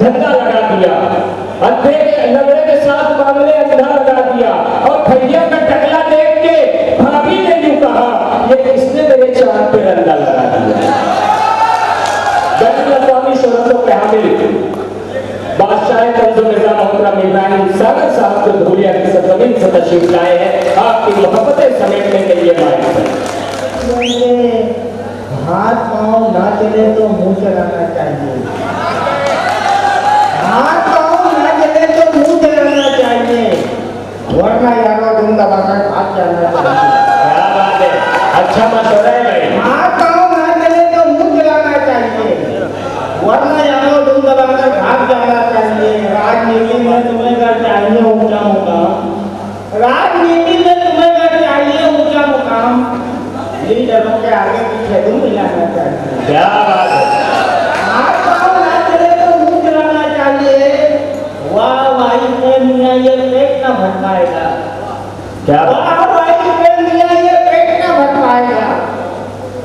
झंडा लगा दिया, अंधे के लंगड़े के साथ मामले अंधा लगा दिया, और भैया का टकला देख के भाभी ने यूं कहा, ये किसने मेरे चांद पे रंगा लगा दिया। बैतुल-अक़वामी शोहरतों पे हामिल बादशाह तंज़ुल निज़ाम मोहतरम इब्राहिम सागर साहब को धूलिया की सरजमीन से तशरीफ लाए हैं आपकी मोहब्बतें समेटने के लिए माइक पर। हाथ पाँव ना चले तो मुंह चलाना चाहिए, हाथ पाँव ना चले तो मुंह चलाना चाहिए, वरना यारों तुम दबाकर हाथ चलना चाहिए। क्या बात है, अच्छा मशवरा है भाई। हाथ पाँव ना चले तो मुंह चलाना चाहिए, वरना यारों तुम दबाकर हाथ चलना चाहिए। राजनीति में तुम्हें कर चाहिए ऊंचा मुकाम, राजनीति में तुम्हें कर चाहिए ऊंचा मुकाम, लीडरों के आगे पीछे तुम मिलाना चाहिए। क्या बात है। हाथ पाँव ना चले तो मुंह चलाना चाहिए, वाह भाई पे मियाँ ये पेट ना भर पाएगा, क्या वाह भाई पे मियाँ ये पेट ना भर पाएगा,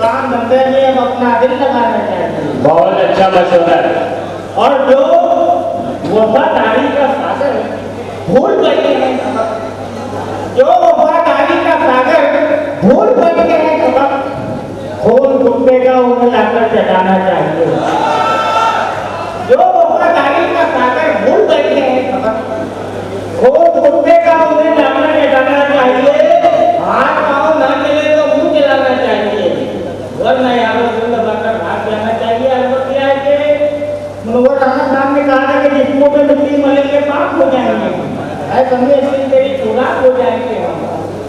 काम धंधे में अब अपना दिल लगाना चाहिए। बहुत अच्छा मशवरा है। और जो वफादारी का सागर भूल बैठे हैं सबक, जो वफादारी का सागर भूल बैठे हैं सबक, खून कुत्ते का उन्हें लाकर चटाना चाहिए। जो वफादारी का सागर भूल बैठे हैं सबक, खून कुत्ते का उन्हें लाकर चटाना चाहिए। हाथ पाँव ना चले तो मुंह चलाना चाहिए, वरना यारों दिल दबाकर भाग जाना चाहिए। अलबत्ता है कि मनोहर राणा साहब ने कहा था कि जिसमों पे मिट्टी मलेंगे पाप हो जाएंगे, ऐ कभी ऐसी तेरी चुनाव हो जाएंगे हम,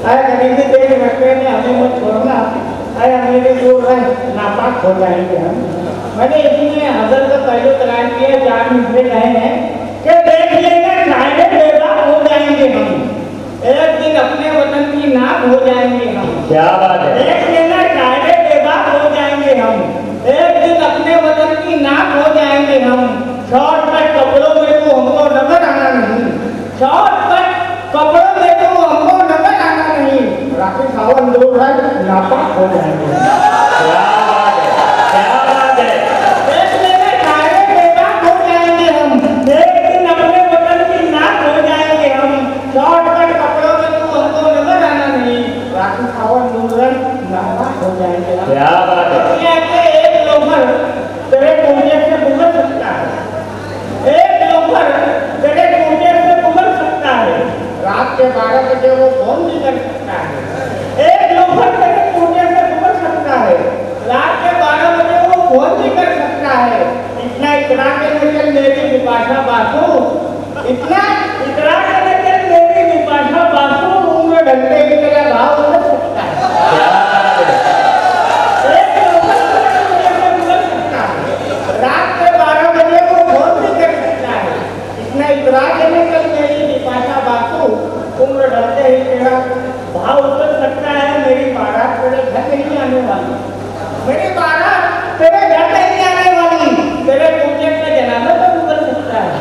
ऐ गरीबी तेरे रस्ते में हमें मत छोड़ना, ऐ अमीरी दूर रह नापाक हो जाएंगे हम। मैंने इसीलिए हजर का पहले तलाश किया, 4 मिसरे कहे हैं कि देख लेना शायद बेबाक हो जाएंगे हम, एक दिन अपने वतन की नाक हो जाएंगे हम। क्या बात है। देख लेना शायद बेबाक हो जाएंगे हम, एक दिन अपने वतन की नाक हो जाएंगे हम। शॉर्ट कट कपड़ों में तो हमको नजर आना नहीं, शॉर्ट कट कपड़ों में तो हमको नजर आना नहीं, राखी सावन दूर है नापाक हो जाएंगे। क्या बात है, क्या बात है। देख लेना शायद बेबाक हो जाएंगे हम, एक दिन अपने वतन की नाक हो जाएंगे हम। शॉर्ट कट कपड़ों में तो हमको नजर आना नहीं, राखी सावन दूर है नापाक हो जाएंगे हम। क्या बात है। एक लोफर तेरे कुंजे से गुजर सकता है, एक लोफर तेरे कुंजे से गुजर सकता है, रात के 12 बजे वो फोन भी कर सकता है। एक लोफर तेरे कुंजे से गुजर सकता है, रात के 12 बजे वो फोन भी कर सकता है। इतना इतरा के निकल मेरी विपाशा बासु, इतना इतरा के निकल मेरी विपाशा बासु, उनमें ढलते ही तेरा भाव उतर सकता है। रात के 12 बजे वो फोन भी कर सकता है, इतना इतरा के निकल मेरी विपाशा बासु, उम्र ढलते ही तेरा भाव उतर सकता है। मेरी बारात तेरे घर नहीं आने वाली, मेरी बारात तेरे घर नहीं आने वाली, तेरे कुंजे का जनाजा तो गुजर सकता है।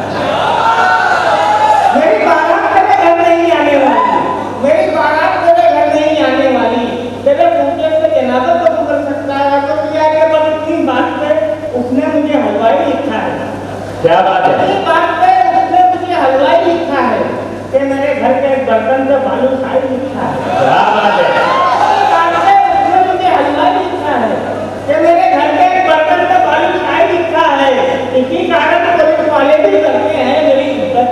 मेरी बारात तेरे घर नहीं आने वाली, मेरी बारात तेरे घर नहीं आने वाली, तेरे कुंजे का जनाजा तो गुजर सकता है। तो क्या के बस इतनी बात पे उसने मुझे हलवाई लिखा है। क्या बात है। इतनी बात पे उसने मुझे हलवाई लिखा है कि मेरे घर के एक बर्तन से बालू खाई लिखा है। क्या बात है। इतनी बात पे उसने मुझे हलवाई लिखा है कि मेरे घर के एक बर्तन से बालू खाई लिखा है। इसी कारण पुलिस वाले भी करते हैं मेरी इज्जत,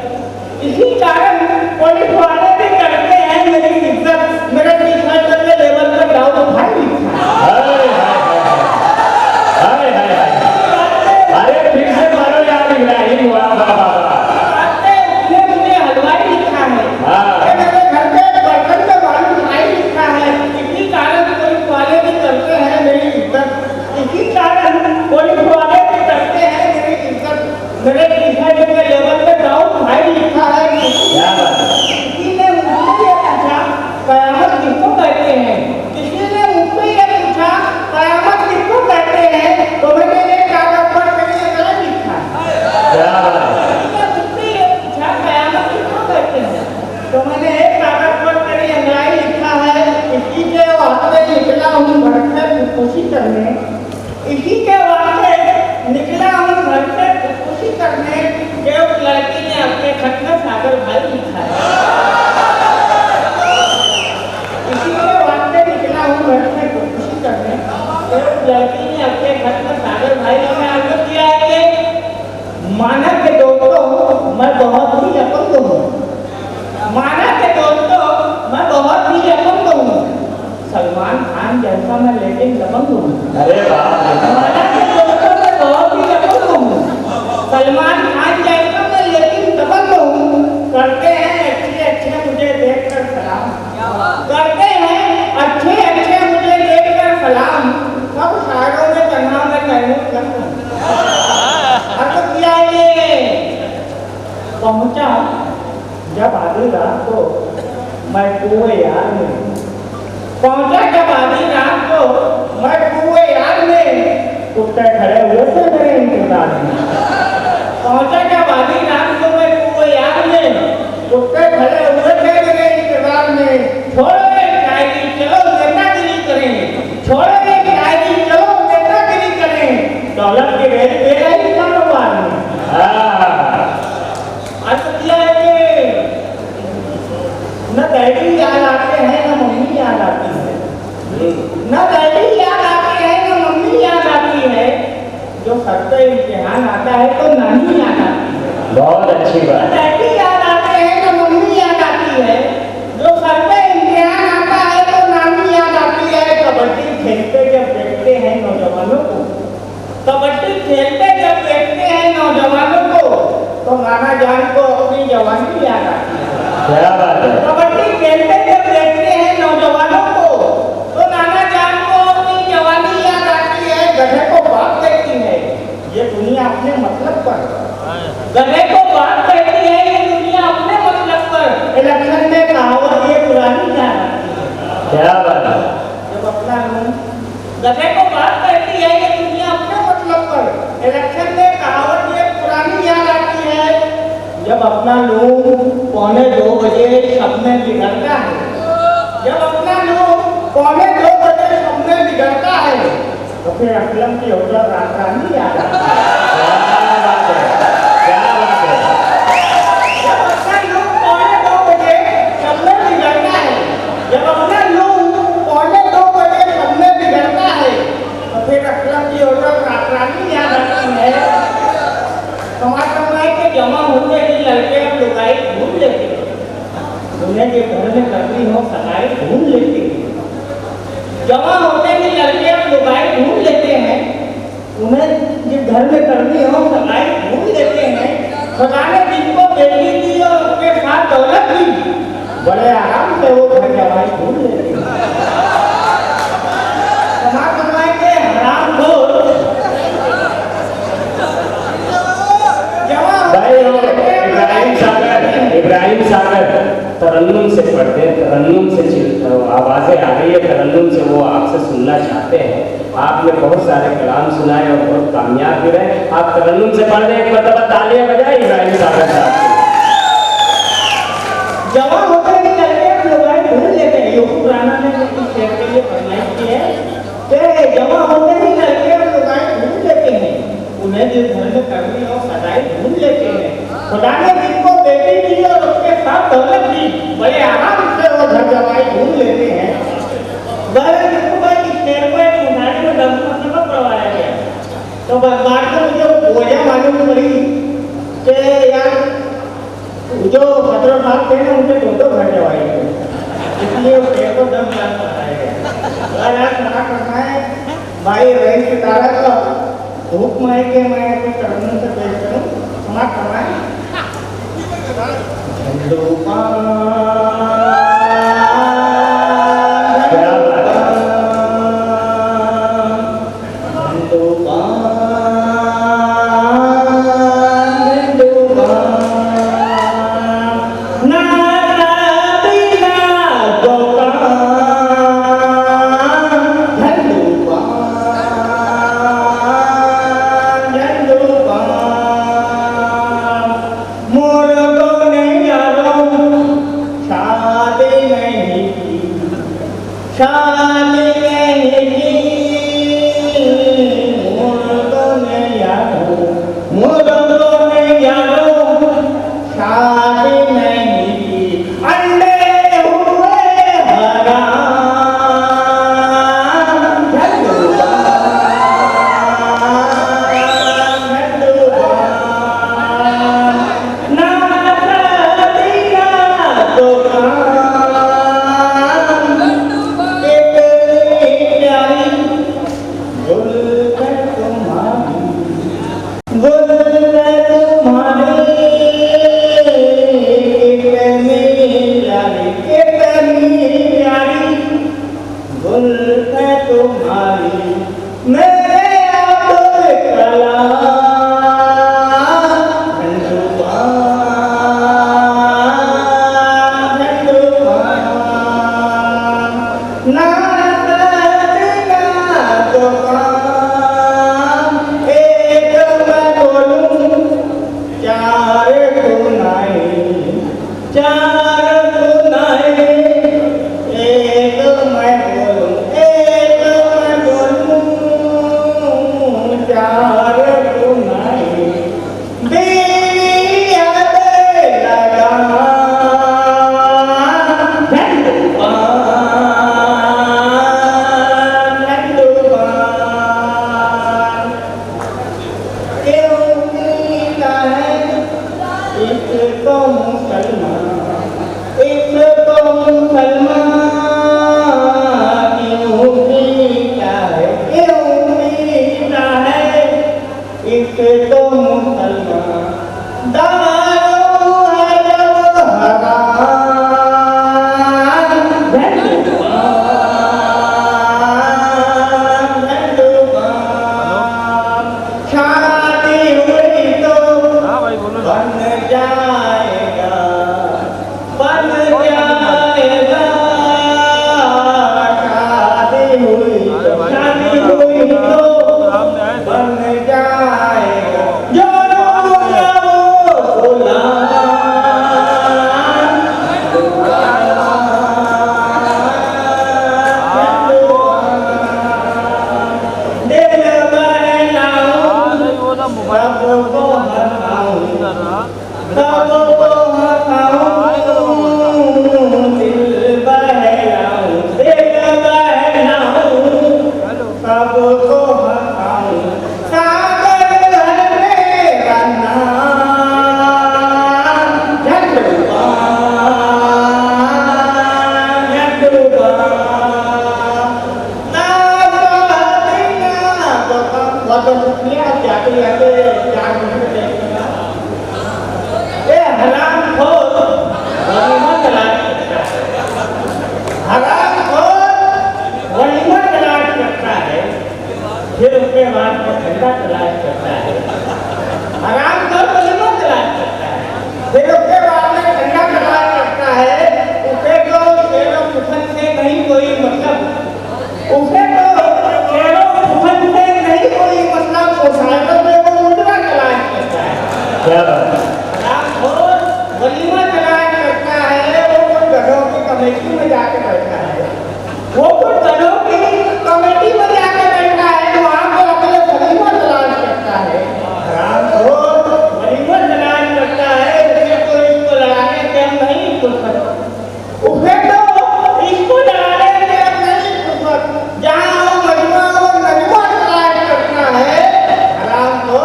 इसी कारण पुलिस वाले भी करते हैं मेरी इज्जत, मेरे टी-शर्ट के लेवल पर डाउन भाई लिखा है। अरे फिर से मारो यार इब्राहिम खान जैसा मैं लेकिन दबंग हूँ। अरे बाप रे। हमारा के दोस्तों में बहुत ही दबंग हूँ। सलमान खान जैसा मैं लेकिन दबंग हूँ। करते हैं अच्छे अच्छे मुझे देखकर सलाम। करते हैं अच्छे अच्छे मुझे देखकर सलाम। सब शायरों में तन्हा में तैमूर करता हूँ। अर्थ किया ये पहुंचा जब आधी रात को मैं कुएं यार में पहुंचा जब आधी रात को मैं कुएं यार में कुत्ते खड़े हुए थे मेरे इंतजार में। पहुंचा जब आधी रात को मैं कुएं यार में कुत्ते खड़े हुए थे मेरे इंतजार में। छोड़ो एक शायरी चलो नेतागिरी करें। छोड़ो एक शायरी चलो नेतागिरी करें। दौलत के रेल पे ही कारोबार में। अर्थ किया है न डैडी याद आते हैं न मम्मी याद आती है। न डैडी याद आते हैं न मम्मी याद आती है। जो सर पे इम्तिहान आता है तो नानी याद आती है। बहुत अच्छी न बात। डैडी याद आते हैं न मम्मी याद आती है। जो सर पे इम्तिहान आता है तो नानी याद आती है। कबड्डी खेलते जब देखते हैं नौजवानों को कबड्डी खेलते जब देखते हैं नौजवानों को तो नाना जान को अपनी जवानी याद आती है। क्या बात है। कबड्डी खेलते जब देखते हैं नौजवानों को तो नाना जान को अपनी जवानी याद आती है। गधे को बात कहती है ये दुनिया अपने मतलब पर। गधे को बात कहती है ये दुनिया अपने मतलब पर। इलेक्शन में कहावत ये पुरानी याद आती है। क्या बात है। जब अपना गधे को बात कहती है ये दुनिया अपने मतलब पर। इलेक्शन में कहावत ये पुरानी याद आती है। जब अपना लोग 1:45 बजे सपने बिगड़ता है। जब अपना लोग 1:45 बजे सपने बिगड़ता है तो फिर असलम की होटल राजधानी याद आती है। क्या बात है। क्या बात है। जब अपना लोग 1:45 बजे सपने बिगड़ता है। जब अपना लोग 1:45 बजे सपने बिगड़ता है तो फिर असलम की होटल राजधानी याद आती है। समाज के जमा होते ही लड़के अब लुगाई ढूंढ लेते हैं। उन्हें के घर में करनी हो सगाई ढूंढ लेते हैं। जमा होते ही लड़के अब लुगाई ढूंढ लेते हैं। उन्हें जिस घर में करनी हो सगाई ढूंढ लेते हैं। खुदा ने जिनको बेटी दी और उसके साथ दौलत दी बड़े आराम से वो घर जमाई ढूंढ लेते हैं। समाज के हराम खोर इब्राहिम सागर तरन्नुम से पढ़ते हैं। तरन्नुम से आवाज़ें आ रही है। तरन्नुम से वो आपसे सुनना चाहते हैं। आपने बहुत सारे कलाम सुनाए और बहुत कामयाब भी रहे। आप तरन्नुम से पढ़ रहे हैं। एक मतलब तालियां बजाए इब्राहिम सागर साहब की। जवान होते ही लड़के लुगाई ढूंढ लेते हैं। यूसुफ राणा ने किसी शेर के लिए फरमाइश की है कि जवान होते ही लड़के लुगाई ढूंढ लेते हैं। उन्हें जिस घर में करनी हो सगाई ढूंढ लेते हैं। खुदा ने जिनको बेटी दी और उसके साथ दौलत दी बड़े आराम से वो घर जमाई ढूंढ लेते हैं। शेर को एक मुनादी में 10 मरतबा पढ़वाया गया तो बाद में मुझे वजह मालूम पड़ी कि यार जो खतरों साहब थे ना उनके 2 घर जवाई थे इसलिए वो शेर को 10 लाख पढ़ाया गया। और आज मना करना है भाई रही सितारा का हुक्म है कि मैं अपने कर्मों से पेश करूं। क्षमा करना है। तुम्हारी मेरे अब्दुल कलाम हिंदुस्तान ना सजना तो काम एक मैं बोलूं चार सुनाई एक मैं बोलूं चार सुनाई बीवी याद लगा हिंदुस्तान क्यों जीता है इसको मुसलमान क्यों जीता है इसको मुसलमान दारू है जब हराम हिंदुस्तान शादी हुई तो बन जाएगा शादी हुई तो बन जाएगा जो फिर उसके बाद में ठंडा तलाश करता है आराम कर वलीमा तलाश करता है फिर उसके बाद में ठंडा तलाश करता है उसे तो केवल सुखन से नहीं कोई मतलब उसे तो केवल सुखन से नहीं कोई मतलब पोशाकों में वो मुद्रा तलाश करता है क्या बात है? आराम हो वलीमा तलाश करता है वो कुछ घरों की कमेटी में जाकर बैठा है वो कुछ घरों की कमेटी में जाकर बैठा है वहाँ पर अपने वलीमा तलाश करता है आराम हो वलीमा तलाश करता है उसे तो इसको लड़ाने के हम नहीं फुर्सत उसे तो इसको लड़ाने के हम नहीं फुर्सत जहाँ वो वलीमा तलाश करता है आराम हो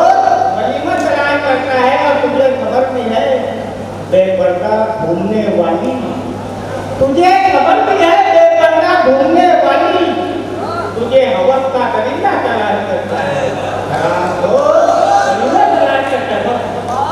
वलीमा तलाश करता है और तुझे खबर नहीं है बेपर्दा घूमने वाली तुझे खबर भी है बेपर्दा घूमने वाली तुझे हवस का